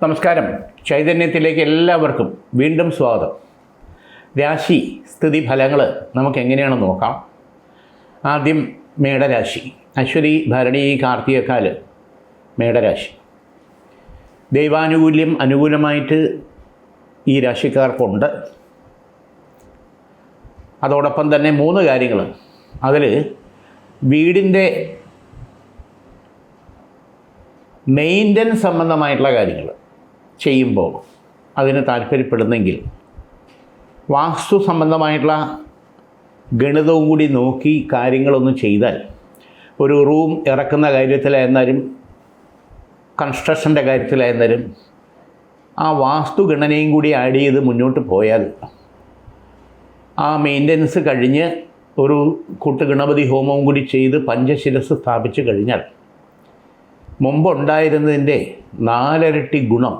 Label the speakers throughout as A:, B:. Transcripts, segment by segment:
A: നമസ്കാരം. ചൈതന്യത്തിലേക്ക് എല്ലാവർക്കും വീണ്ടും സ്വാഗതം. രാശി സ്ഥിതി ഫലങ്ങൾ നമുക്ക് എങ്ങനെയാണ് നോക്കാം. ആദ്യം മേടരാശി. അശ്വതി, ഭരണി, കാർത്തികക്കാല് മേടരാശി. ദൈവാനുകൂല്യം അനുകൂലമായിട്ട് ഈ രാശിക്കാർക്കുണ്ട്. അതോടൊപ്പം തന്നെ 3 കാര്യങ്ങൾ. അതിൽ വീടിൻ്റെ മെയിൻ്റനൻസ് സംബന്ധമായിട്ടുള്ള കാര്യങ്ങൾ ചെയ്യുമ്പോൾ അതിന് താല്പര്യപ്പെടുന്നെങ്കിൽ വാസ്തു സംബന്ധമായിട്ടുള്ള ഗണിതവും കൂടി നോക്കി കാര്യങ്ങളൊന്ന് ചെയ്താൽ, ഒരു റൂം ഇറക്കുന്ന കാര്യത്തിലായിരുന്നാലും കൺസ്ട്രക്ഷൻ്റെ കാര്യത്തിലായിരുന്നാലും ആ വാസ്തു ഗണനയും കൂടി ആഡ് ചെയ്ത് മുന്നോട്ട് പോയാൽ ആ മെയിൻ്റനൻസ് കഴിഞ്ഞ് ഒരു കൂട്ടുഗണപതി ഹോമവും കൂടി ചെയ്ത് പഞ്ചശിരസ് സ്ഥാപിച്ചു കഴിഞ്ഞാൽ മുമ്പുണ്ടായിരുന്നതിൻ്റെ 4 ഇരട്ടി ഗുണം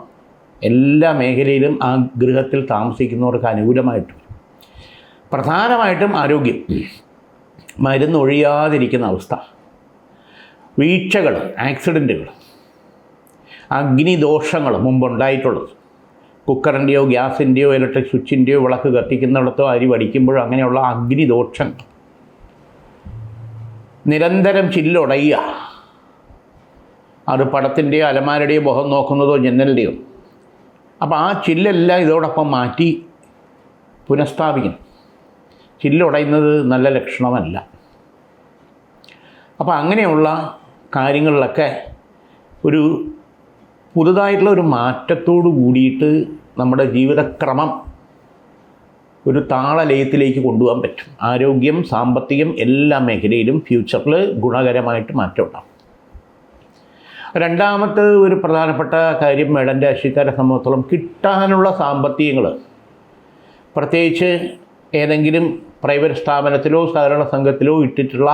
A: എല്ലാ മേഖലയിലും ആ ഗൃഹത്തിൽ താമസിക്കുന്നവർക്ക് അനുകൂലമായിട്ട് വരും. പ്രധാനമായിട്ടും ആരോഗ്യം, മരുന്നൊഴിയാതിരിക്കുന്ന അവസ്ഥ, വീഴ്ചകൾ, ആക്സിഡൻറ്റുകൾ, അഗ്നിദോഷങ്ങൾ മുമ്പുണ്ടായിട്ടുള്ളത്, കുക്കറിൻ്റെയോ ഗ്യാസിൻ്റെയോ ഇലക്ട്രിക് സ്വിച്ചിൻ്റെയോ വിളക്ക് കത്തിക്കുന്നിടത്തോ അരി വടിക്കുമ്പോഴോ അങ്ങനെയുള്ള അഗ്നിദോഷങ്ങൾ, നിരന്തരം ചില്ലുടയുക, അത് പടത്തിൻ്റെയോ അലമാരയുടെയോ മുഖം നോക്കുന്നതോ ജനലിൻ്റെയോ, അപ്പോൾ ആ ചില്ലെല്ലാം ഇതോടൊപ്പം മാറ്റി പുനഃസ്ഥാപിക്കണം. ചില്ലുടയുന്നത് നല്ല ലക്ഷണമല്ല. അപ്പോൾ അങ്ങനെയുള്ള കാര്യങ്ങളിലൊക്കെ ഒരു പുതുതായിട്ടുള്ള ഒരു മാറ്റത്തോടു കൂടിയിട്ട് നമ്മുടെ ജീവിതക്രമം ഒരു താളലയത്തിലേക്ക് കൊണ്ടുപോകാൻ പറ്റും. ആരോഗ്യം, സാമ്പത്തികം എല്ലാ മേഖലയിലും ഫ്യൂച്ചറിൽ ഗുണകരമായിട്ട് മാറ്റം ഉണ്ടാകും. രണ്ടാമത്തെ ഒരു പ്രധാനപ്പെട്ട കാര്യം, മേടൻ രാശിക്കാരെ സംബന്ധിച്ചിടത്തോളം കിട്ടാനുള്ള സാമ്പത്തികങ്ങൾ, പ്രത്യേകിച്ച് ഏതെങ്കിലും പ്രൈവറ്റ് സ്ഥാപനത്തിലോ സഹകരണ സംഘത്തിലോ ഇട്ടിട്ടുള്ള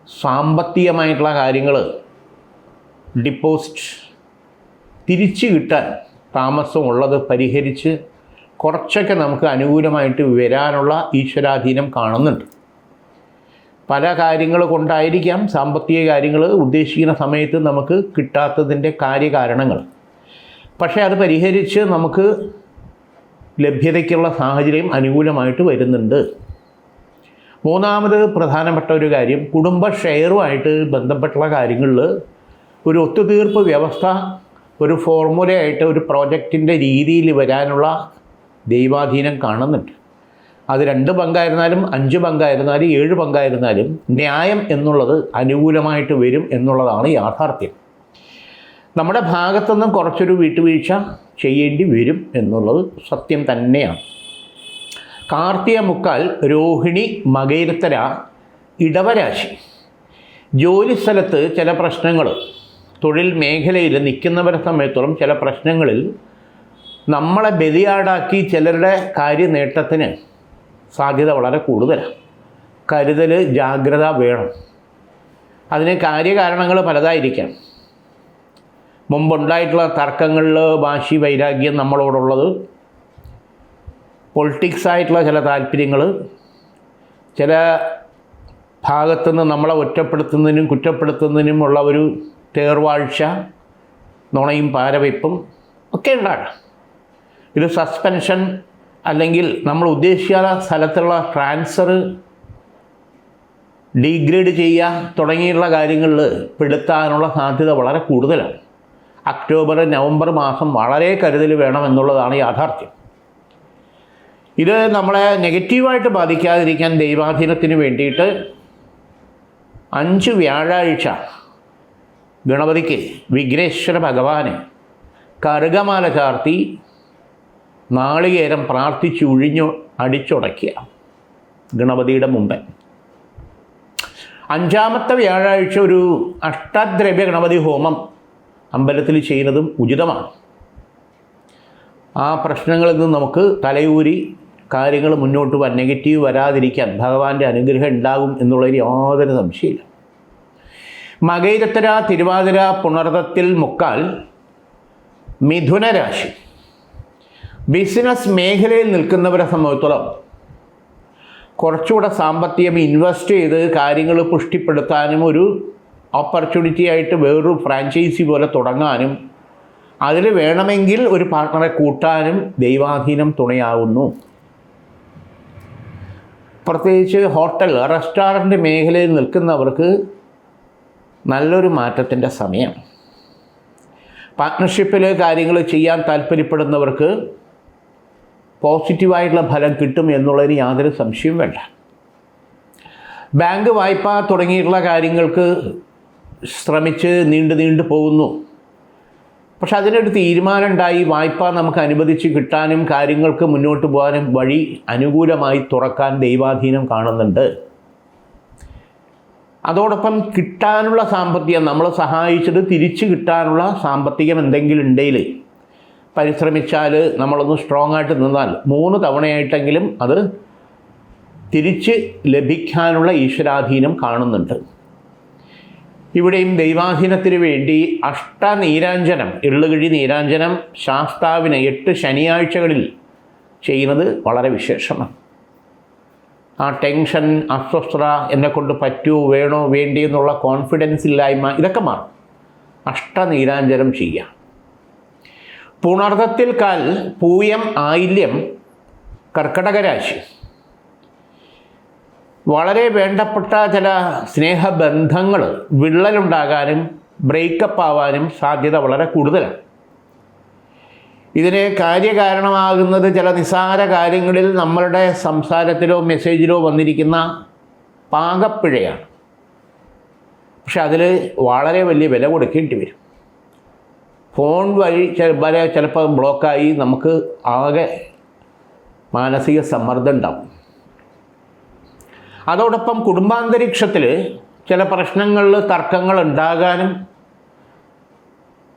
A: സാമ്പത്തികമായിട്ടുള്ള കാര്യങ്ങൾ, ഡിപ്പോസിറ്റ് തിരിച്ചു കിട്ടാൻ താമസമുള്ളത് പരിഹരിച്ച് കുറച്ചൊക്കെ നമുക്ക് അനുകൂലമായിട്ട് വരാനുള്ള ഈശ്വരാധീനം കാണുന്നുണ്ട്. പല കാര്യങ്ങൾ കൊണ്ടായിരിക്കാം സാമ്പത്തിക കാര്യങ്ങൾ ഉദ്ദേശിക്കുന്ന സമയത്ത് നമുക്ക് കിട്ടാത്തതിൻ്റെ കാര്യകാരണങ്ങൾ. പക്ഷേ അത് പരിഹരിച്ച് നമുക്ക് ലഭ്യതയ്ക്കുള്ള സാഹചര്യം അനുകൂലമായിട്ട് വരുന്നുണ്ട്. മൂന്നാമത് പ്രധാനപ്പെട്ട ഒരു കാര്യം, കുടുംബ ഷെയറുമായിട്ട് ബന്ധപ്പെട്ടുള്ള കാര്യങ്ങളിൽ ഒരു ഒത്തുതീർപ്പ് വ്യവസ്ഥ, ഒരു ഫോർമുലയായിട്ട് ഒരു പ്രോജക്റ്റിൻ്റെ രീതിയിൽ വരാനുള്ള ദൈവാധീനം കാണുന്നുണ്ട്. അത് 2 പങ്കായിരുന്നാലും 5 പങ്കായിരുന്നാലും 7 പങ്കായിരുന്നാലും ന്യായം എന്നുള്ളത് അനുകൂലമായിട്ട് വരും എന്നുള്ളതാണ് യാഥാർത്ഥ്യം. നമ്മുടെ ഭാഗത്തുനിന്നും കുറച്ചൊരു വിട്ടുവീഴ്ച ചെയ്യേണ്ടി വരും എന്നുള്ളത് സത്യം തന്നെയാണ്. കാർത്തിക മുക്കാൽ, രോഹിണി, മകയിരത്തര, ഇടവരാശി. ജോലിസ്ഥലത്ത് ചില പ്രശ്നങ്ങൾ, തൊഴിൽ മേഖലയിൽ നിൽക്കുന്നവരെ സംബന്ധിച്ചിടത്തോളം ചില പ്രശ്നങ്ങളിൽ നമ്മളെ ബലിയാടാക്കി ചിലരുടെ കാര്യനേട്ടത്തിന് സാധ്യത വളരെ കൂടുതലാണ്. കരുതൽ, ജാഗ്രത വേണം. അതിന് കാര്യകാരണങ്ങൾ പലതായിരിക്കാം. മുമ്പുണ്ടായിട്ടുള്ള തർക്കങ്ങളിൽ വാശി, വൈരാഗ്യം നമ്മളോടുള്ളത്, പൊളിറ്റിക്സായിട്ടുള്ള ചില താല്പര്യങ്ങൾ, ചില ഭാഗത്തുനിന്ന് നമ്മളെ ഒറ്റപ്പെടുത്തുന്നതിനും കുറ്റപ്പെടുത്തുന്നതിനുമുള്ള ഒരു തേർവാഴ്ച, നുണയും പാരവയ്പ്പും ഒക്കെ ഉണ്ടാകാം. ഇത് സസ്പെൻഷൻ അല്ലെങ്കിൽ നമ്മൾ ഉദ്ദേശിക്കാത്ത സ്ഥലത്തുള്ള ട്രാൻസ്ഫർ, ഡീഗ്രേഡ് ചെയ്യുക തുടങ്ങിയുള്ള കാര്യങ്ങളിൽ പെടുത്താനുള്ള സാധ്യത വളരെ കൂടുതലാണ്. ഒക്ടോബർ, നവംബർ മാസം വളരെ കരുതൽ വേണം എന്നുള്ളതാണ് യാഥാർത്ഥ്യം. ഇത് നമ്മളെ നെഗറ്റീവായിട്ട് ബാധിക്കാതിരിക്കാൻ ദൈവാധീനത്തിന് വേണ്ടിയിട്ട് 5 വ്യാഴാഴ്ച ഗണപതിക്ക്, വിഘ്നേശ്വര ഭഗവാന് കറുകമാല ചാർത്തി നാളികേരം പ്രാർത്ഥിച്ച് അടിച്ചുടയ്ക്കുക ഗണപതിയുടെ മുമ്പ്. 5ാമത്തെ വ്യാഴാഴ്ച ഒരു അഷ്ടദ്രവ്യ ഗണപതി ഹോമം അമ്പലത്തിൽ ചെയ്യുന്നതും ഉചിതമാണ്. ആ പ്രശ്നങ്ങളിൽ നിന്ന് നമുക്ക് തലയൂരി കാര്യങ്ങൾ മുന്നോട്ട് പോകാൻ, നെഗറ്റീവ് വരാതിരിക്കാൻ ഭഗവാന്റെ അനുഗ്രഹം ഉണ്ടാകും എന്നുള്ളതിൽ യാതൊരു സംശയമില്ല. മകയിരത്തര, തിരുവാതിര, പുണർതത്തിൽ മുക്കാൽ, മിഥുനരാശി. ബിസിനസ് മേഖലയിൽ നിൽക്കുന്നവരെ സംബന്ധിച്ചിടത്തോളം കുറച്ചുകൂടെ സാമ്പത്തികം ഇൻവെസ്റ്റ് ചെയ്ത് കാര്യങ്ങൾ പുഷ്ടിപ്പെടുത്താനും ഒരു ഓപ്പർച്യൂണിറ്റി ആയിട്ട് വേറൊരു ഫ്രാഞ്ചൈസി പോലെ തുടങ്ങാനും അതിൽ വേണമെങ്കിൽ ഒരു പാർട്ട്ണറെ കൂട്ടാനും ദൈവാധീനം തുണയാകുന്നു. പ്രത്യേകിച്ച് ഹോട്ടൽ, റെസ്റ്റോറൻറ്റ് മേഖലയിൽ നിൽക്കുന്നവർക്ക് നല്ലൊരു മാറ്റത്തിൻ്റെ സമയം. പാർട്ട്ണർഷിപ്പിൽ കാര്യങ്ങൾ ചെയ്യാൻ താല്പര്യപ്പെടുന്നവർക്ക് പോസിറ്റീവായിട്ടുള്ള ഫലം കിട്ടും എന്നുള്ളതിന് യാതൊരു സംശയവും വേണ്ട. ബാങ്ക് വായ്പ തുടങ്ങിയിട്ടുള്ള കാര്യങ്ങൾക്ക് ശ്രമിച്ച് നീണ്ടു പോകുന്നു. പക്ഷെ അതിനൊരു തീരുമാനം ഉണ്ടായി വായ്പ നമുക്ക് അനുവദിച്ച് കിട്ടാനും കാര്യങ്ങൾക്ക് മുന്നോട്ട് പോകാനും വഴി അനുകൂലമായി തുറക്കാൻ ദൈവാധീനം കാണുന്നുണ്ട്. അതോടൊപ്പം കിട്ടാനുള്ള സാമ്പത്തികം, നമ്മൾ സഹായിച്ചത് തിരിച്ചു കിട്ടാനുള്ള സാമ്പത്തികം എന്തെങ്കിലും ഉണ്ടെങ്കിൽ പരിശ്രമിച്ചാൽ, നമ്മളൊന്ന് സ്ട്രോങ് ആയിട്ട് നിന്നാൽ 3 തവണയായിട്ടെങ്കിലും അത് തിരിച്ച് ലഭിക്കാനുള്ള ഈശ്വരാധീനം കാണുന്നുണ്ട്. ഇവിടെയും ദൈവാധീനത്തിന് വേണ്ടി അഷ്ടനീരാഞ്ജനം, എള്ളുകിഴി നീരാഞ്ജനം ശാസ്താവിന് 8 ശനിയാഴ്ചകളിൽ ചെയ്യുന്നത് വളരെ വിശേഷമാണ്. ആ ടെൻഷൻ, അസ്വസ്ഥത, എന്നെക്കൊണ്ട് പറ്റുമോ വേണോ വേണ്ടി എന്നുള്ള കോൺഫിഡൻസ് ഇല്ലായ്മ, ഇതൊക്കെ മാറും. അഷ്ടനീരാഞ്ജനം ചെയ്യാം. പുണർദത്തിൽ കാൽ, പൂയം, ആയില്യം, കർക്കടക രാശി. വളരെ വേണ്ടപ്പെട്ട ചില സ്നേഹബന്ധങ്ങൾ വിള്ളലുണ്ടാകാനും ബ്രേക്കപ്പ് ആവാനും സാധ്യത വളരെ കൂടുതലാണ്. ഇതിന് കാര്യകാരണമാകുന്നത് ചില നിസ്സാര കാര്യങ്ങളിൽ നമ്മളുടെ സംസാരത്തിലോ മെസ്സേജിലോ വന്നിരിക്കുന്ന പാകപ്പിഴയാണ്. പക്ഷെ അതിൽ വളരെ വലിയ വില കൊടുക്കേണ്ടി വരും. ഫോൺ വഴി ചിലപ്പോൾ ബ്ലോക്കായി നമുക്ക് ആകെ മാനസിക സമ്മർദ്ദം ഉണ്ടാവും. അതോടൊപ്പം കുടുംബാന്തരീക്ഷത്തിൽ ചില പ്രശ്നങ്ങളിൽ തർക്കങ്ങൾ ഉണ്ടാകാനും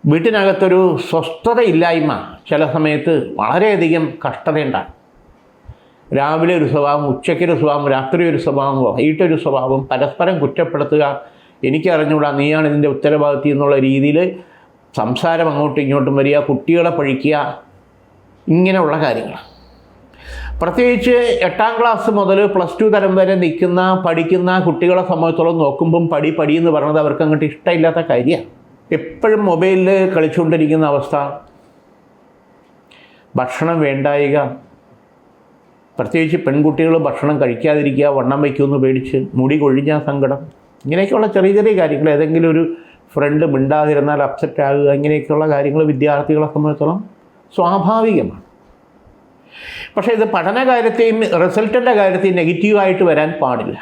A: വീട്ടിനകത്തൊരു സ്വസ്ഥതയില്ലായ്മ ചില സമയത്ത് വളരെയധികം കഷ്ടതയുണ്ടാകും. രാവിലെ ഒരു സ്വഭാവം, ഉച്ചയ്ക്കൊരു സ്വഭാവം, രാത്രി ഒരു സ്വഭാവം, വൈകിട്ടൊരു സ്വഭാവം, പരസ്പരം കുറ്റപ്പെടുത്തുക, എനിക്കറിഞ്ഞൂടാ, നീയാണ് ഇതിൻ്റെ ഉത്തരവാദിത്വം എന്നുള്ള രീതിയിൽ സംസാരം അങ്ങോട്ടും ഇങ്ങോട്ടും വരിക, കുട്ടികളെ പഴിക്കുക, ഇങ്ങനെയുള്ള കാര്യങ്ങൾ. പ്രത്യേകിച്ച് 8ാം ക്ലാസ് മുതൽ +2 തരം വരെ പഠിക്കുന്ന കുട്ടികളെ സംബന്ധിച്ചോളം നോക്കുമ്പം പടി എന്ന് പറയുന്നത് അവർക്ക് അങ്ങോട്ട് ഇഷ്ടമില്ലാത്ത കാര്യമാണ്. എപ്പോഴും മൊബൈലിൽ കളിച്ചുകൊണ്ടിരിക്കുന്ന അവസ്ഥ, ഭക്ഷണം വേണ്ടായിക, പ്രത്യേകിച്ച് പെൺകുട്ടികൾ ഭക്ഷണം കഴിക്കാതിരിക്കുക, വണ്ണം വയ്ക്കുമെന്ന് പേടിച്ച്, മുടി കൊഴിഞ്ഞ സങ്കടം, ഇങ്ങനെയൊക്കെയുള്ള ചെറിയ ചെറിയ കാര്യങ്ങൾ. ഏതെങ്കിലും ഒരു ഫ്രണ്ട് മിണ്ടാതിരുന്നാൽ അപ്സെറ്റ് ആകുക, ഇങ്ങനെയൊക്കെയുള്ള കാര്യങ്ങൾ വിദ്യാർത്ഥികളെ സംബന്ധിച്ചിടത്തോളം സ്വാഭാവികമാണ്. പക്ഷേ ഇത് പഠന കാര്യത്തെയും റിസൾട്ടിൻ്റെ കാര്യത്തെയും നെഗറ്റീവായിട്ട് വരാൻ പാടില്ല.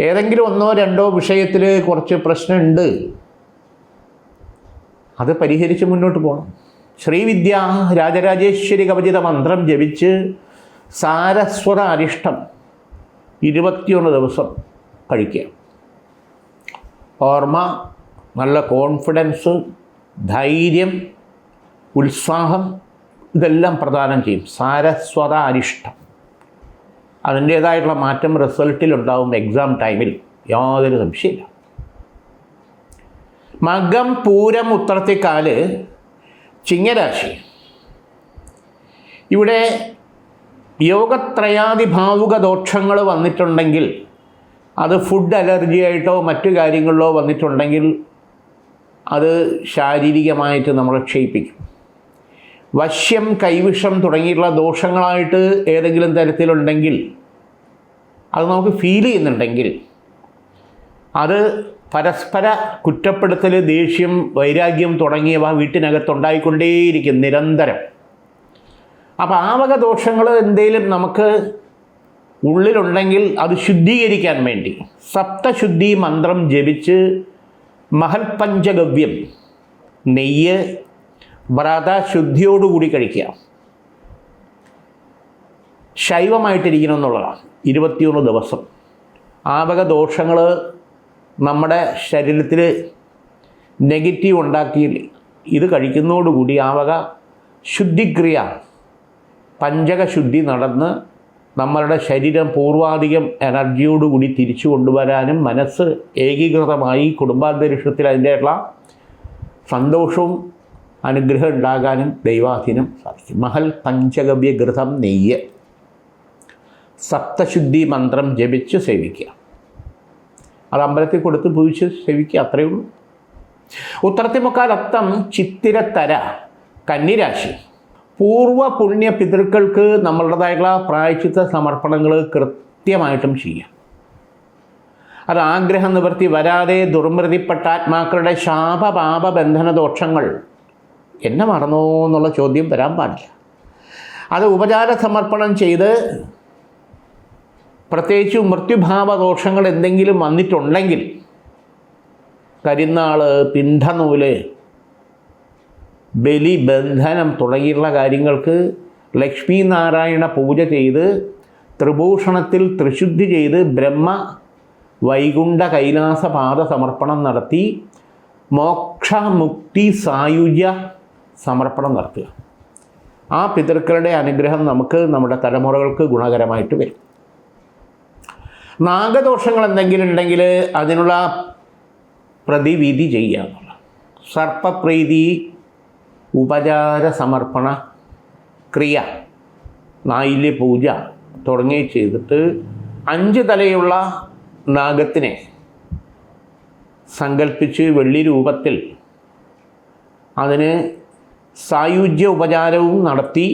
A: ഏതെങ്കിലും 1-2 വിഷയത്തിൽ കുറച്ച് പ്രശ്നമുണ്ട്, അത് പരിഹരിച്ച് മുന്നോട്ട് പോകണം. ശ്രീവിദ്യ രാജരാജേശ്വരി കവചിത മന്ത്രം ജപിച്ച് സാരസ്വത അരിഷ്ടം 21 ദിവസം കഴിക്കുക. ഓർമ്മ, നല്ല കോൺഫിഡൻസ്, ധൈര്യം, ഉത്സാഹം, ഇതെല്ലാം പ്രദാനം ചെയ്യും സാരസ്വത അരിഷ്ടം. അതിൻ്റേതായിട്ടുള്ള മാറ്റം റിസൾട്ടിലുണ്ടാവും എക്സാം ടൈമിൽ, യാതൊരു സംശയമില്ല. മകം, പൂരം, ഉത്രത്തിക്കാല്, ചിങ്ങരാശി. ഇവിടെ യോഗത്രയാദിഭാവുക ദോഷങ്ങൾ വന്നിട്ടുണ്ടെങ്കിൽ, അത് ഫുഡ് അലർജി ആയിട്ടോ മറ്റു കാര്യങ്ങളിലോ വന്നിട്ടുണ്ടെങ്കിൽ അത് ശാരീരികമായിട്ട് നമ്മളെ ക്ഷയിപ്പിക്കും. വശ്യം, കൈവിഷം തുടങ്ങിയിട്ടുള്ള ദോഷങ്ങളായിട്ട് ഏതെങ്കിലും തരത്തിലുണ്ടെങ്കിൽ, അത് നമുക്ക് ഫീൽ ചെയ്യുന്നുണ്ടെങ്കിൽ, അത് പരസ്പര കുറ്റപ്പെടുത്തൽ, ദേഷ്യം, വൈരാഗ്യം തുടങ്ങിയവ വീട്ടിനകത്തുണ്ടായിക്കൊണ്ടേയിരിക്കും നിരന്തരം. അപ്പോൾ ആ വക ദോഷങ്ങൾ എന്തെങ്കിലും നമുക്ക് ഉള്ളിലുണ്ടെങ്കിൽ അത് ശുദ്ധീകരിക്കാൻ വേണ്ടി സപ്തശുദ്ധി മന്ത്രം ജപിച്ച് മഹൽപഞ്ചഗവ്യം, നെയ്യ്, വ്രതശുദ്ധിയോടുകൂടി കഴിക്കുക. ശൈവമായിട്ടിരിക്കണം എന്നുള്ളതാണ്. 21 ദിവസം. ആ വക ദോഷങ്ങൾ നമ്മുടെ ശരീരത്തിൽ നെഗറ്റീവ് ഉണ്ടാക്കി ഇത് കഴിക്കുന്നതോടുകൂടി ആ വക ശുദ്ധിക്രിയ, പഞ്ചകശുദ്ധി നടന്ന് നമ്മളുടെ ശരീരം പൂർവാധികം എനർജിയോടുകൂടി തിരിച്ചു കൊണ്ടുവരാനും മനസ്സ് ഏകീകൃതമായി കുടുംബാന്തരീക്ഷത്തിൽ അതിൻ്റെയുള്ള സന്തോഷവും അനുഗ്രഹം ഉണ്ടാകാനും ദൈവാധീനം സാധിക്കും. മഹൽ പഞ്ചഗവ്യ ഘൃതം, നെയ്യ്, സപ്തശുദ്ധി മന്ത്രം ജപിച്ച് സേവിക്കുക. അത് അമ്പലത്തിൽ കൊടുത്ത് പൂജിച്ച് സേവിക്കുക, അത്രയേ ഉള്ളൂ. ഉത്രത്തിമുക്കാലത്തം ചിത്തിരത്തര കന്നിരാശി. പൂർവ്വ പുണ്യ പിതൃക്കൾക്ക് നമ്മളുടേതായിട്ടുള്ള പ്രായശ്ചിത്ത സമർപ്പണങ്ങൾ കൃത്യമായിട്ടും ചെയ്യാം. അത് ആഗ്രഹ നിവൃത്തി വരാതെ ദുർമൃതിപ്പെട്ട ആത്മാക്കളുടെ ശാപപാപ ബന്ധന ദോഷങ്ങൾ എന്നെ മറന്നോ എന്നുള്ള ചോദ്യം വരാൻ പാടില്ല. അത് ഉപചാര സമർപ്പണം ചെയ്ത് പ്രത്യേകിച്ച് മൃത്യുഭാവ ദോഷങ്ങൾ എന്തെങ്കിലും വന്നിട്ടുണ്ടെങ്കിൽ കരിന്നാൾ, പിണ്ഡനൂല്, ബലി, ബന്ധനം തുടങ്ങിയുള്ള കാര്യങ്ങൾക്ക് ലക്ഷ്മി നാരായണ പൂജ ചെയ്ത് ത്രിഭൂഷണത്തിൽ ത്രിശുദ്ധി ചെയ്ത് ബ്രഹ്മ വൈകുണ്ഠ കൈലാസ പാദ സമർപ്പണം നടത്തി മോക്ഷ മുക്തി സായുജ്യ സമർപ്പണം നടത്തുക. ആ പിതൃക്കളുടെ അനുഗ്രഹം നമുക്ക് നമ്മുടെ തലമുറകൾക്ക് ഗുണകരമായിട്ട് വരും. നാഗദോഷങ്ങൾ എന്തെങ്കിലും ഉണ്ടെങ്കിൽ അതിനുള്ള പ്രതിവിധി ചെയ്യുക എന്നുള്ള സർപ്പപ്രീതി ഉപചാര സമർപ്പണ ക്രിയ, നായില്യ പൂജ തുടങ്ങി ചെയ്തിട്ട് 5 തലയുള്ള നാഗത്തിനെ സങ്കല്പിച്ച് വെള്ളി രൂപത്തിൽ അതിന് സായുജ്യ ഉപചാരവും നടത്തി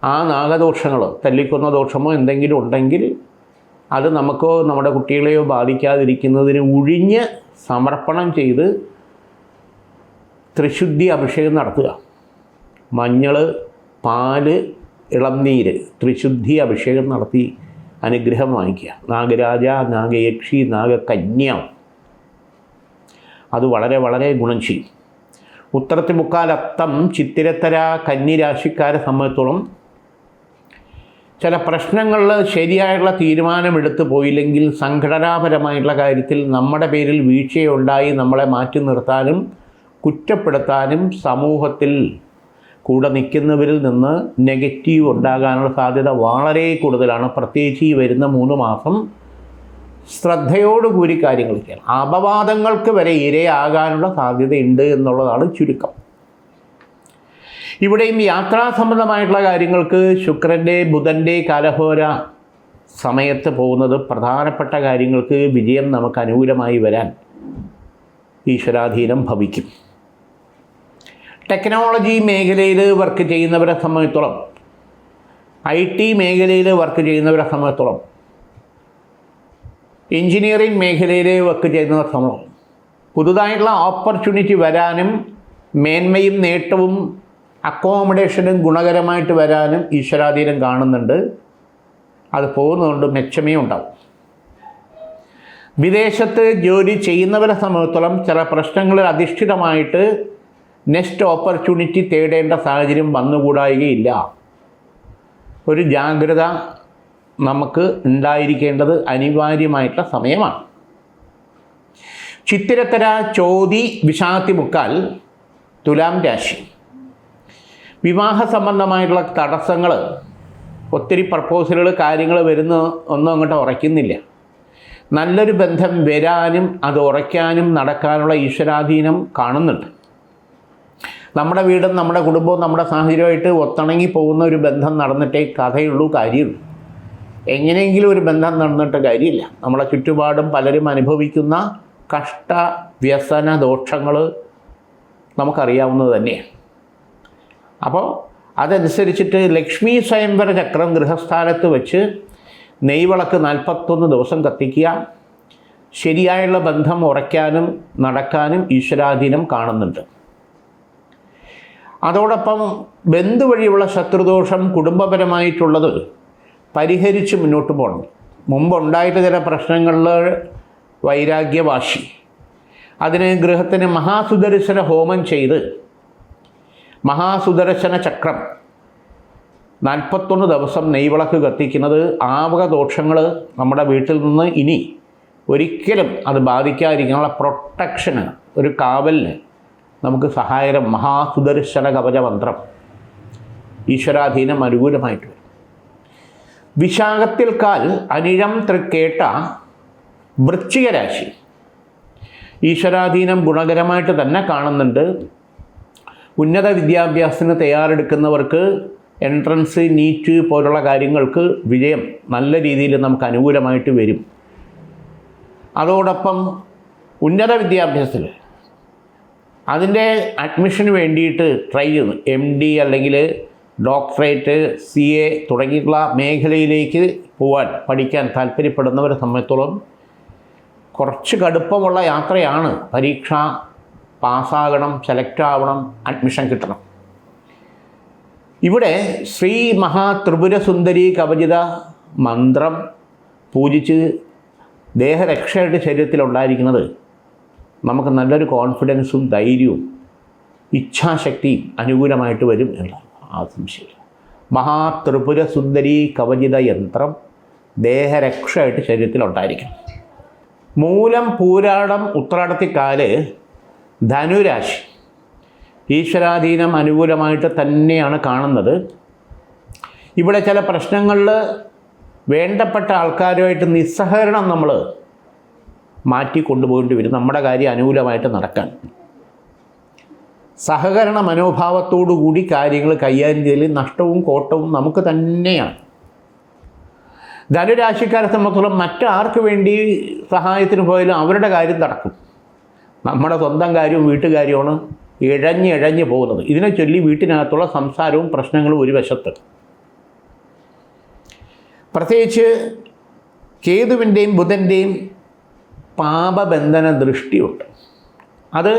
A: ആ നാഗദോഷങ്ങൾ, തല്ലിക്കൊന്ന ദോഷമോ എന്തെങ്കിലും ഉണ്ടെങ്കിൽ അത് നമുക്കോ നമ്മുടെ കുട്ടികളെയോ ബാധിക്കാതിരിക്കുന്നതിന് ഉഴിഞ്ഞ് സമർപ്പണം ചെയ്ത് ത്രിശുദ്ധി അഭിഷേകം നടത്തുക. മഞ്ഞൾ, പാല്, ഇളംനീര് ത്രിശുദ്ധി അഭിഷേകം നടത്തി അനുഗ്രഹം വാങ്ങിക്കുക. നാഗരാജ, നാഗയക്ഷി, നാഗകന്യ, അത് വളരെ വളരെ ഗുണം ചെയ്യും. ഉത്രത്തിമുക്കാലത്തം ചിത്തിരത്തര കന്നിരാശിക്കാരെ സംബന്ധിച്ചോളം ചില പ്രശ്നങ്ങളിൽ ശരിയായുള്ള തീരുമാനമെടുത്തു പോയില്ലെങ്കിൽ സംഘടനാപരമായിട്ടുള്ള കാര്യത്തിൽ നമ്മുടെ പേരിൽ വീഴ്ചയുണ്ടായി നമ്മളെ മാറ്റി നിർത്താനും കുറ്റപ്പെടുത്താനും സമൂഹത്തിൽ കൂടെ നിൽക്കുന്നവരിൽ നിന്ന് നെഗറ്റീവ് ഉണ്ടാകാനുള്ള സാധ്യത വളരെ കൂടുതലാണ്. പ്രത്യേകിച്ച് ഈ വരുന്ന 3 മാസം ശ്രദ്ധയോടുകൂടി കാര്യങ്ങൾ ചെയ്യണം. അപവാദങ്ങൾക്ക് വരെ ഇരയാകാനുള്ള സാധ്യതയുണ്ട് എന്നുള്ളതാണ് ചുരുക്കം. ഇവിടെയും യാത്രാ സംബന്ധമായിട്ടുള്ള കാര്യങ്ങൾക്ക് ശുക്രൻ്റെ ബുധൻ്റെ കാലഹോര സമയത്ത് പോകുന്നത് പ്രധാനപ്പെട്ട കാര്യങ്ങൾക്ക് വിജയം നമുക്ക് അനുകൂലമായി വരാൻ ഈശ്വരാധീനം ഭവിക്കും. ടെക്നോളജി മേഖലയിൽ വർക്ക് ചെയ്യുന്നവരെ സംബന്ധിച്ചോളം, IT മേഖലയിൽ വർക്ക് ചെയ്യുന്നവരെ സംബന്ധിച്ചോളം, എൻജിനീയറിംഗ് മേഖലയിൽ വർക്ക് ചെയ്യുന്നവരെ സംബന്ധിച്ചോളം പുതുതായിട്ടുള്ള ഓപ്പർച്യൂണിറ്റി വരാനും മേന്മയും നേട്ടവും അക്കോമഡേഷനും ഗുണകരമായിട്ട് വരാനും ഈശ്വരാധീനം കാണുന്നുണ്ട്. അത് പോകുന്നതുകൊണ്ട് മെച്ചമേ ഉണ്ടാവും. വിദേശത്ത് ജോലി ചെയ്യുന്നവരെ സംബന്ധിച്ചോളം ചില പ്രശ്നങ്ങളിൽ അധിഷ്ഠിതമായിട്ട് നെക്സ്റ്റ് ഓപ്പർച്യൂണിറ്റി തേടേണ്ട സാഹചര്യം വന്നുകൂടായികയില്ല. ഒരു ജാഗ്രത നമുക്ക് ഉണ്ടായിരിക്കേണ്ടത് അനിവാര്യമായിട്ടുള്ള സമയമാണ്. ചിത്തിരത്തര ചോതി വിശാഖത്തി മുക്കാൽ തുലാം രാശി. വിവാഹ സംബന്ധമായിട്ടുള്ള തടസ്സങ്ങൾ, ഒത്തിരി പ്രപ്പോസലുകൾ, കാര്യങ്ങൾ വരുന്ന ഒന്നും അങ്ങോട്ട് ഉറയ്ക്കുന്നില്ല. നല്ലൊരു ബന്ധം വരാനും അത് ഉറയ്ക്കാനും നടക്കാനുള്ള ഈശ്വരാധീനം കാണുന്നുണ്ട്. നമ്മുടെ വീടും നമ്മുടെ കുടുംബവും നമ്മുടെ സാഹചര്യമായിട്ട് ഒത്തിണങ്ങി പോകുന്ന ഒരു ബന്ധം നടന്നിട്ടേ കഥയുള്ളൂ, കാര്യമുള്ളൂ. എങ്ങനെയെങ്കിലും ഒരു ബന്ധം നടന്നിട്ട് കാര്യമില്ല. നമ്മളെ ചുറ്റുപാടും പലരും അനുഭവിക്കുന്ന കഷ്ട വ്യസന ദോഷങ്ങൾ നമുക്കറിയാവുന്നത് തന്നെയാണ്. അപ്പോൾ അതനുസരിച്ചിട്ട് ലക്ഷ്മി സ്വയംവര ചക്രം ഗൃഹസ്ഥാനത്ത് വെച്ച് നെയ്വിളക്ക് 41 ദിവസം കത്തിക്കുക. ശരിയായുള്ള ബന്ധം ഉറയ്ക്കാനും നടക്കാനും ഈശ്വരാധീനം കാണുന്നുണ്ട്. അതോടൊപ്പം ബന്ധു വഴിയുള്ള ശത്രുദോഷം കുടുംബപരമായിട്ടുള്ളത് പരിഹരിച്ച് മുന്നോട്ട് പോകണം. മുമ്പുണ്ടായിട്ട് ചില പ്രശ്നങ്ങളിൽ വൈരാഗ്യവാശി, അതിന് ഗൃഹത്തിന് മഹാസുദർശന ഹോമം ചെയ്ത് മഹാസുദർശന ചക്രം 41 ദിവസം നെയ്വിളക്ക് കത്തിക്കുന്നത് ആവക ദോഷങ്ങൾ നമ്മുടെ വീട്ടിൽ നിന്ന് ഇനി ഒരിക്കലും അത് ബാധിക്കാതിരിക്കാനുള്ള പ്രൊട്ടക്ഷന്, ഒരു കാവലിന് നമുക്ക് സഹായകരം മഹാസുദർശന കവച മന്ത്രം ഈശ്വരാധീനം അനുകൂലമായിട്ട് വരും. വിശാഖത്തിൽ കാൽ അനിഴം തൃക്കേട്ട വൃശ്ചിക രാശി. ഈശ്വരാധീനം ഗുണകരമായിട്ട് തന്നെ കാണുന്നുണ്ട്. ഉന്നത വിദ്യാഭ്യാസത്തിന് തയ്യാറെടുക്കുന്നവർക്ക് എൻട്രൻസ്, നീറ്റ് പോലുള്ള കാര്യങ്ങൾക്ക് വിജയം നല്ല രീതിയിൽ നമുക്ക് അനുകൂലമായിട്ട് വരും. അതോടൊപ്പം ഉന്നത വിദ്യാഭ്യാസത്തിൽ അതിൻ്റെ അഡ്മിഷന് വേണ്ടിയിട്ട് ട്രൈ ചെയ്യുന്നു. MD അല്ലെങ്കിൽ ഡോക്ടറേറ്റ്, CA തുടങ്ങിയിട്ടുള്ള മേഖലയിലേക്ക് പോകാൻ പഠിക്കാൻ താല്പര്യപ്പെടുന്നവരെ സംബന്ധിച്ചോളം കുറച്ച് കടുപ്പമുള്ള യാത്രയാണ്. പരീക്ഷ പാസ്സാകണം, സെലക്ട് ആവണം, അഡ്മിഷൻ കിട്ടണം. ഇവിടെ ശ്രീ മഹാത്രിപുരസുന്ദരി കവചിത മന്ത്രം പൂജിച്ച് ദേഹരക്ഷയുടെ ശരീരത്തിലുണ്ടായിരിക്കുന്നത് നമുക്ക് നല്ലൊരു കോൺഫിഡൻസും ധൈര്യവും ഇച്ഛാശക്തിയും അനുകൂലമായിട്ട് വരും എന്നുള്ള ആശംസയില്ല. മഹാത്രിപുരസുന്ദരി കവചിത യന്ത്രം ദേഹരക്ഷയായിട്ട് ശരീരത്തിലുണ്ടായിരിക്കണം. മൂലം, പൂരാടം, ഉത്രാടത്തിക്കാല് ധനുരാശി ഈശ്വരാധീനം അനുകൂലമായിട്ട് തന്നെയാണ് കാണുന്നത്. ഇവിടെ ചില പ്രശ്നങ്ങളിൽ വേണ്ടപ്പെട്ട ആൾക്കാരുമായിട്ട് നിസ്സഹകരണം നമ്മൾ മാറ്റിക്കൊണ്ടുപോകേണ്ടി വരും. നമ്മുടെ കാര്യം അനുകൂലമായിട്ട് നടക്കാൻ സഹകരണ മനോഭാവത്തോടു കൂടി കാര്യങ്ങൾ കൈകാര്യം ചെയ്യൽ നഷ്ടവും കോട്ടവും നമുക്ക് തന്നെയാണ്. ധനുരാശിക്കാരെ സംബന്ധിച്ചിടത്തോളം മറ്റാർക്ക് വേണ്ടി സഹായത്തിന് പോയാലും അവരുടെ കാര്യം നടക്കും. നമ്മുടെ സ്വന്തം കാര്യവും വീട്ടുകാര്യമാണ് ഇഴഞ്ഞ് പോകുന്നത്. ഇതിനെ ചൊല്ലി വീട്ടിനകത്തുള്ള സംസാരവും പ്രശ്നങ്ങളും ഒരു വശത്ത്. പ്രത്യേകിച്ച് കേതുവിൻ്റെയും ബുധൻ്റെയും പാപബന്ധന ദൃഷ്ടിയുണ്ട്. അത്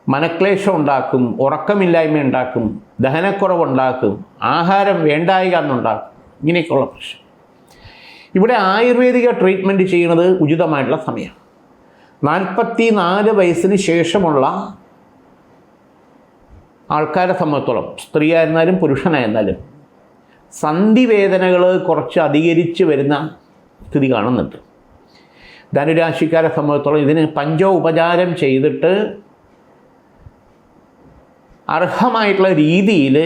A: മനക്ലേശം ഉണ്ടാക്കും, ഉറക്കമില്ലായ്മ ഉണ്ടാക്കും, ദഹനക്കുറവുണ്ടാക്കും, ആഹാരം വേണ്ടായിക എന്നുണ്ടാക്കും. ഇങ്ങനെയൊക്കെയുള്ള പ്രശ്നം. ഇവിടെ ആയുർവേദിക ട്രീറ്റ്മെൻറ്റ് ചെയ്യുന്നത് ഉചിതമായിട്ടുള്ള സമയം. 44 വയസ്സിന് ശേഷമുള്ള ആൾക്കാരെ സംബന്ധിച്ചോളം, സ്ത്രീ ആയിരുന്നാലും പുരുഷനായിരുന്നാലും സന്ധിവേദനകൾ കുറച്ച് അധികരിച്ച് വരുന്ന സ്ഥിതി കാണുന്നുണ്ട്. ധനുരാശിക്കാരെ സംബന്ധിച്ചോളം ഇതിന് പഞ്ചോപചാരം ചെയ്തിട്ട് അർഹമായിട്ടുള്ള രീതിയിൽ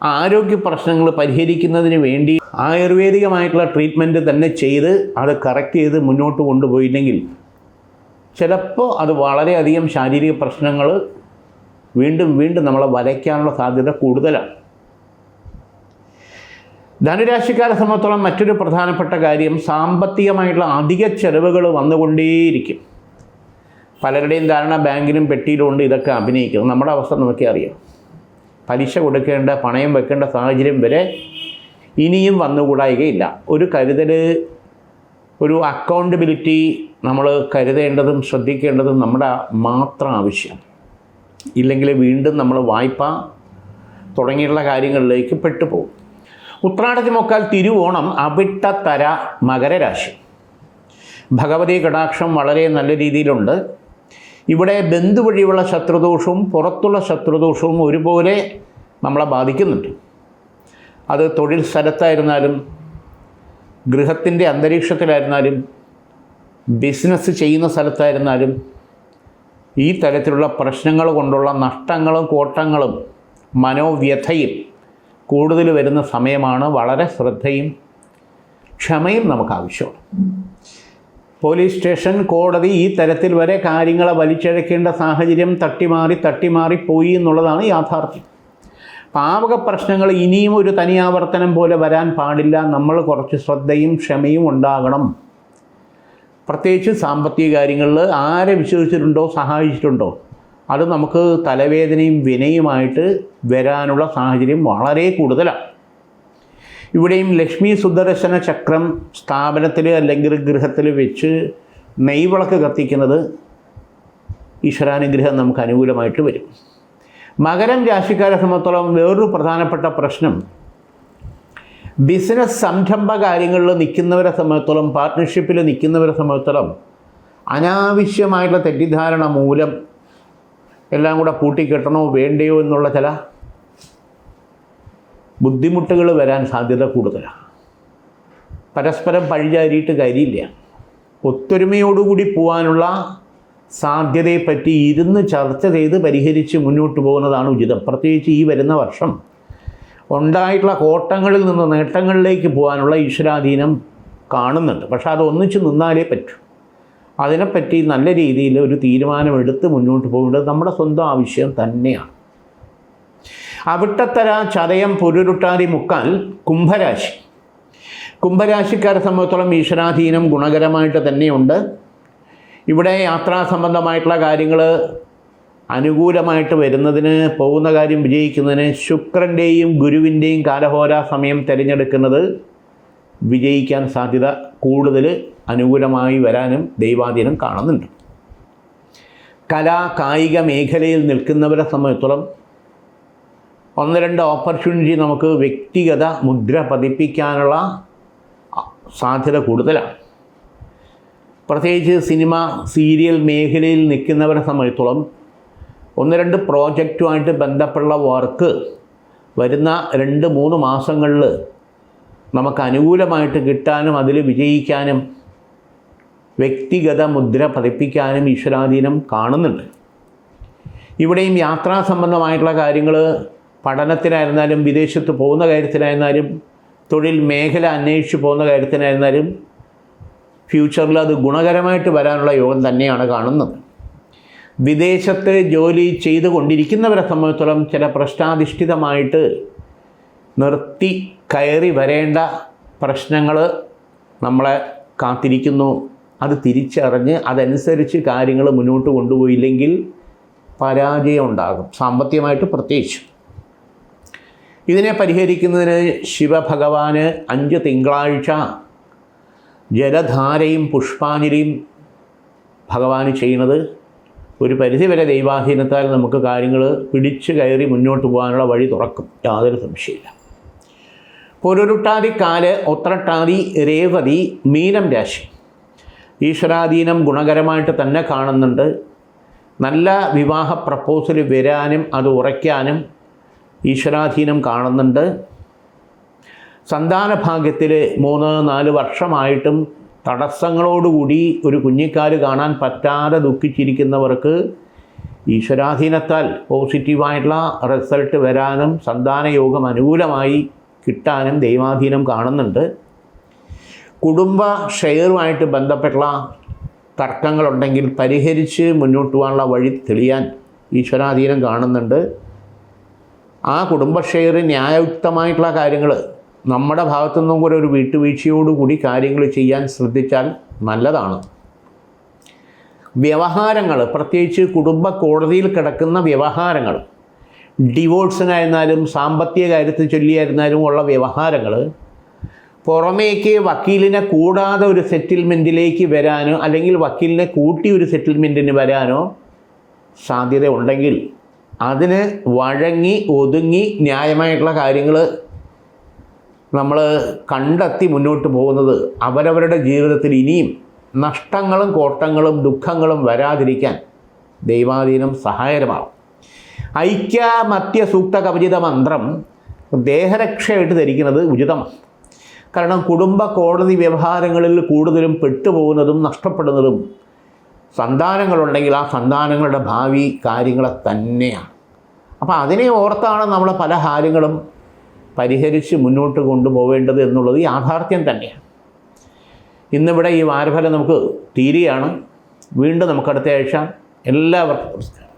A: ആരോഗ്യ പ്രശ്നങ്ങൾ പരിഹരിക്കുന്നതിന് വേണ്ടി ആയുർവേദികമായിട്ടുള്ള ട്രീറ്റ്മെൻറ്റ് തന്നെ ചെയ്ത് അത് കറക്റ്റ് ചെയ്ത് മുന്നോട്ട് കൊണ്ടുപോയില്ലെങ്കിൽ ചിലപ്പോൾ അത് വളരെയധികം ശാരീരിക പ്രശ്നങ്ങൾ വീണ്ടും നമ്മളെ വലയ്ക്കാനുള്ള സാധ്യത കൂടുതലാണ്. ധനുരാശിക്കാരെ സംബന്ധിച്ചോളം മറ്റൊരു പ്രധാനപ്പെട്ട കാര്യം, സാമ്പത്തികമായിട്ടുള്ള അധിക ചെലവുകൾ വന്നുകൊണ്ടേയിരിക്കും. പലരുടെയും ധാരണ ബാങ്കിലും പെട്ടിയിലും ഉണ്ട്, ഇതൊക്കെ അഭിനയിക്കും. നമ്മുടെ അവസ്ഥ നമുക്കേ അറിയാം. പലിശ കൊടുക്കേണ്ട, പണയം വെക്കേണ്ട സാഹചര്യം വരെ ഇനിയും വന്നുകൂടായികയില്ല. ഒരു കരുതൽ, ഒരു അക്കൗണ്ടബിലിറ്റി നമ്മൾ കരുതേണ്ടതും ശ്രദ്ധിക്കേണ്ടതും നമ്മുടെ മാത്രം ആവശ്യം. ഇല്ലെങ്കിൽ വീണ്ടും നമ്മൾ വായ്പ തുടങ്ങിയുള്ള കാര്യങ്ങളിലേക്ക് പെട്ടുപോകും. ഉത്രാടത്തിമൊക്കാൽ തിരുവോണം, അവിട്ടത്തര, മകരരാശി. ഭഗവതി കടാക്ഷം വളരെ നല്ല രീതിയിലുണ്ട്. ഇവിടെ ബന്ധു വഴിയുള്ള ശത്രുദോഷവും പുറത്തുള്ള ശത്രുദോഷവും ഒരുപോലെ നമ്മളെ ബാധിക്കുന്നുണ്ട്. അത് തൊഴിൽ സ്ഥലത്തായിരുന്നാലും ഗൃഹത്തിൻ്റെ അന്തരീക്ഷത്തിലായിരുന്നാലും ബിസിനസ് ചെയ്യുന്ന സ്ഥലത്തായിരുന്നാലും ഈ തരത്തിലുള്ള പ്രശ്നങ്ങൾ കൊണ്ടുള്ള നഷ്ടങ്ങളും കോട്ടങ്ങളും മനോവ്യഥയും കൂടുതൽ വരുന്ന സമയമാണ്. വളരെ ശ്രദ്ധയും ക്ഷമയും നമുക്ക് ആവശ്യമാണ്. പോലീസ് സ്റ്റേഷൻ, കോടതി ഈ തരത്തിൽ വരെ കാര്യങ്ങളെ വലിച്ചഴക്കേണ്ട സാഹചര്യം തട്ടിമാറി പോയി എന്നുള്ളതാണ് യാഥാർത്ഥ്യം. പാവക പ്രശ്നങ്ങൾ ഇനിയും ഒരു തനിയാവർത്തനം പോലെ വരാൻ പാടില്ല. നമ്മൾ കുറച്ച് ശ്രദ്ധയും ക്ഷമയും ഉണ്ടാകണം. പ്രത്യേകിച്ച് സാമ്പത്തിക കാര്യങ്ങളിൽ ആരെ വിശ്വസിച്ചിട്ടുണ്ടോ, സഹായിച്ചിട്ടുണ്ടോ, അത് നമുക്ക് തലവേദനയും വിനയുമായിട്ട് വരാനുള്ള സാഹചര്യം വളരെ കൂടുതലാണ്. ഇവിടെയും ലക്ഷ്മി സുദർശന ചക്രം സ്ഥാപനത്തിൽ അല്ലെങ്കിൽ ഗൃഹത്തിൽ വെച്ച് നെയ്വിളക്ക് കത്തിക്കുന്നത് ഈശ്വരാനുഗ്രഹം നമുക്ക് അനുകൂലമായിട്ട് വരും. മകരം രാശിക്കാരെ സംബന്ധിച്ചോളം വേറൊരു പ്രധാനപ്പെട്ട പ്രശ്നം, ബിസിനസ് സംരംഭ കാര്യങ്ങളിൽ നിൽക്കുന്നവരെ സംബന്ധിച്ചോളം, പാർട്ട്ണർഷിപ്പിൽ നിൽക്കുന്നവരെ സംബന്ധിച്ചോളം അനാവശ്യമായിട്ടുള്ള തെറ്റിദ്ധാരണ മൂലം എല്ലാം കൂടെ പൂട്ടിക്കെട്ടണോ വേണ്ടയോ എന്നുള്ള ചില ബുദ്ധിമുട്ടുകൾ വരാൻ സാധ്യത കൂടുതലാണ്. പരസ്പരം പഴിചാരിയിട്ട് കാര്യമില്ല. ഒത്തൊരുമയോടുകൂടി പോകാനുള്ള സാധ്യതയെപ്പറ്റി ഇരുന്ന് ചർച്ച ചെയ്ത് പരിഹരിച്ച് മുന്നോട്ട് പോകുന്നതാണ് ഉചിതം. പ്രത്യേകിച്ച് ഈ വരുന്ന വർഷം ഉണ്ടായിട്ടുള്ള കോട്ടങ്ങളിൽ നിന്ന് നേട്ടങ്ങളിലേക്ക് പോകാനുള്ള ഈശ്വരാധീനം കാണുന്നുണ്ട്. പക്ഷേ അത് ഒന്നിച്ച് നിന്നാലേ പറ്റൂ. അതിനെപ്പറ്റി നല്ല രീതിയിൽ ഒരു തീരുമാനമെടുത്ത് മുന്നോട്ട് പോകേണ്ടത് നമ്മുടെ സ്വന്തം ആവശ്യം തന്നെയാണ്. അവിട്ടത്തര, ചതയം, പുരുരുട്ടാതി, മുക്കാൽ, കുംഭരാശി. കുംഭരാശിക്കാരെ സംബന്ധിച്ചോളം ഈശ്വരാധീനം ഗുണകരമായിട്ട് തന്നെയുണ്ട്. ഇവിടെ യാത്രാ സംബന്ധമായിട്ടുള്ള കാര്യങ്ങൾ അനുകൂലമായിട്ട് വരുന്നതിന്, പോകുന്ന കാര്യം വിജയിക്കുന്നതിന് ശുക്രൻ്റെയും ഗുരുവിൻ്റെയും കാലഹോര സമയം തിരഞ്ഞെടുക്കുന്നത് വിജയിക്കാൻ സാധ്യത കൂടുതൽ അനുകൂലമായി വരാനും ദൈവാധീനം കാണുന്നുണ്ട്. കലാ കായിക മേഖലയിൽ നിൽക്കുന്നവരെ സംബന്ധിച്ചിടത്തോളം 1-2 ഓപ്പർച്യൂണിറ്റി നമുക്ക് വ്യക്തിഗത മുദ്ര പതിപ്പിക്കാനുള്ള സാധ്യത കൂടുതലാണ്. പ്രത്യേകിച്ച് സിനിമ, സീരിയൽ മേഖലയിൽ നിൽക്കുന്നവരെ സംബന്ധിച്ചിടത്തോളം 1-2 പ്രോജക്റ്റുമായിട്ട് ബന്ധപ്പെട്ടുള്ള വർക്ക് വരുന്ന 2-3 മാസങ്ങളിൽ നമുക്ക് അനുകൂലമായിട്ട് കിട്ടാനും അതിൽ വിജയിക്കാനും വ്യക്തിഗത മുദ്ര പതിപ്പിക്കാനും ഈശ്വരാധീനം കാണുന്നുണ്ട്. ഇവിടെയും യാത്രാ സംബന്ധമായിട്ടുള്ള കാര്യങ്ങൾ, പഠനത്തിനായിരുന്നാലും വിദേശത്ത് പോകുന്ന കാര്യത്തിനായിരുന്നാലും തൊഴിൽ മേഖല അന്വേഷിച്ച് പോകുന്ന കാര്യത്തിനായിരുന്നാലും ഫ്യൂച്ചറിൽ അത് ഗുണകരമായിട്ട് വരാനുള്ള യോഗം തന്നെയാണ് കാണുന്നത്. വിദേശത്ത് ജോലി ചെയ്തുകൊണ്ടിരിക്കുന്നവരെ സംബന്ധിച്ചിടത്തോളം ചില പ്രശ്നാധിഷ്ഠിതമായിട്ട് നിർത്തി കയറി വരേണ്ട പ്രശ്നങ്ങൾ നമ്മളെ കാത്തിരിക്കുന്നു. അത് തിരിച്ചറിഞ്ഞ് അതനുസരിച്ച് കാര്യങ്ങൾ മുന്നോട്ട് കൊണ്ടുപോയില്ലെങ്കിൽ പരാജയം ഉണ്ടാകും, സാമ്പത്തികമായിട്ട് പ്രത്യേകിച്ച്. ഇതിനെ പരിഹരിക്കുന്നതിന് ശിവഭഗവാന് 5 തിങ്കളാഴ്ച ജലധാരയും പുഷ്പാഞ്ജലിയും ഭഗവാന് ചെയ്യുന്നത് ഒരു പരിധിവരെ ദൈവാധീനത്താൽ നമുക്ക് കാര്യങ്ങൾ പിടിച്ചു കയറി മുന്നോട്ട് പോകാനുള്ള വഴി തുറക്കും, യാതൊരു സംശയമില്ല. പൊരുരുട്ടാതിക്കാല്, ഉത്രട്ടാതി, രേവതി, മീനം രാശി ഈശ്വരാധീനം ഗുണകരമായിട്ട് തന്നെ കാണുന്നുണ്ട്. നല്ല വിവാഹ പ്രപ്പോസൽ വരാനും അത് ഉറയ്ക്കാനും ഈശ്വരാധീനം കാണുന്നുണ്ട്. സന്താന ഭാഗ്യത്തിൽ 3-4 വർഷമായിട്ടും തടസ്സങ്ങളോടുകൂടി ഒരു കുഞ്ഞിക്കാല് കാണാൻ പറ്റാതെ ദുഃഖിച്ചിരിക്കുന്നവർക്ക് ഈശ്വരാധീനത്താൽ പോസിറ്റീവായിട്ടുള്ള റിസൾട്ട് വരാനും സന്താനയോഗം അനുകൂലമായി കിട്ടാനും ദൈവാധീനം കാണുന്നുണ്ട്. കുടുംബ ഷെയറുമായിട്ട് ബന്ധപ്പെട്ടുള്ള തർക്കങ്ങളുണ്ടെങ്കിൽ പരിഹരിച്ച് മുന്നോട്ട് പോകാനുള്ള വഴി തെളിയാൻ ഈശ്വരാധീനം കാണുന്നുണ്ട്. ആ കുടുംബ ഷെയർ ന്യായയുക്തമായിട്ടുള്ള കാര്യങ്ങൾ നമ്മുടെ ഭാഗത്തുനിന്നും കൂടെ ഒരു വിട്ടുവീഴ്ചയോടുകൂടി കാര്യങ്ങൾ ചെയ്യാൻ ശ്രദ്ധിച്ചാൽ നല്ലതാണ്. വ്യവഹാരങ്ങൾ, പ്രത്യേകിച്ച് കുടുംബ കോടതിയിൽ കിടക്കുന്ന വ്യവഹാരങ്ങൾ, ഡിവോഴ്സിനായിരുന്നാലും സാമ്പത്തിക കാര്യത്തിൽ ചൊല്ലിയായിരുന്നാലും ഉള്ള വ്യവഹാരങ്ങൾ പുറമേക്ക് വക്കീലിനെ കൂടാതെ ഒരു സെറ്റിൽമെൻറ്റിലേക്ക് വരാനോ അല്ലെങ്കിൽ വക്കീലിനെ കൂട്ടി ഒരു സെറ്റിൽമെൻറ്റിന് വരാനോ സാധ്യത ഉണ്ടെങ്കിൽ അതിന് വഴങ്ങി ഒതുങ്ങി ന്യായമായിട്ടുള്ള കാര്യങ്ങൾ നമ്മൾ കണ്ടെത്തി മുന്നോട്ട് പോകുന്നത് അവരവരുടെ ജീവിതത്തിൽ ഇനിയും നഷ്ടങ്ങളും കോട്ടങ്ങളും ദുഃഖങ്ങളും വരാതിരിക്കാൻ ദൈവാധീനം സഹായകരമാകും. ഐക്യമത്യ സൂക്ത കവചിത മന്ത്രം ദേഹരക്ഷയായിട്ട് ധരിക്കുന്നത് ഉചിതമാണ്. കാരണം കുടുംബ കോടതി വ്യവഹാരങ്ങളിൽ കൂടുതലും പെട്ടുപോകുന്നതും നഷ്ടപ്പെടുന്നതും സന്താനങ്ങളുണ്ടെങ്കിൽ ആ സന്താനങ്ങളുടെ ഭാവി കാര്യങ്ങളെ തന്നെയാണ്. അപ്പോൾ അതിനെ ഓർത്താണ് നമ്മൾ പല കാര്യങ്ങളും പരിഹരിച്ച് മുന്നോട്ട് കൊണ്ടുപോവേണ്ടത് എന്നുള്ളത് യാഥാർത്ഥ്യം തന്നെയാണ്. ഇന്നിവിടെ ഈ വാരഫലം നമുക്ക് തീരുകയാണ്. വീണ്ടും നമുക്ക് അടുത്ത ആഴ്ച. എല്ലാവർക്കും നമസ്കാരം.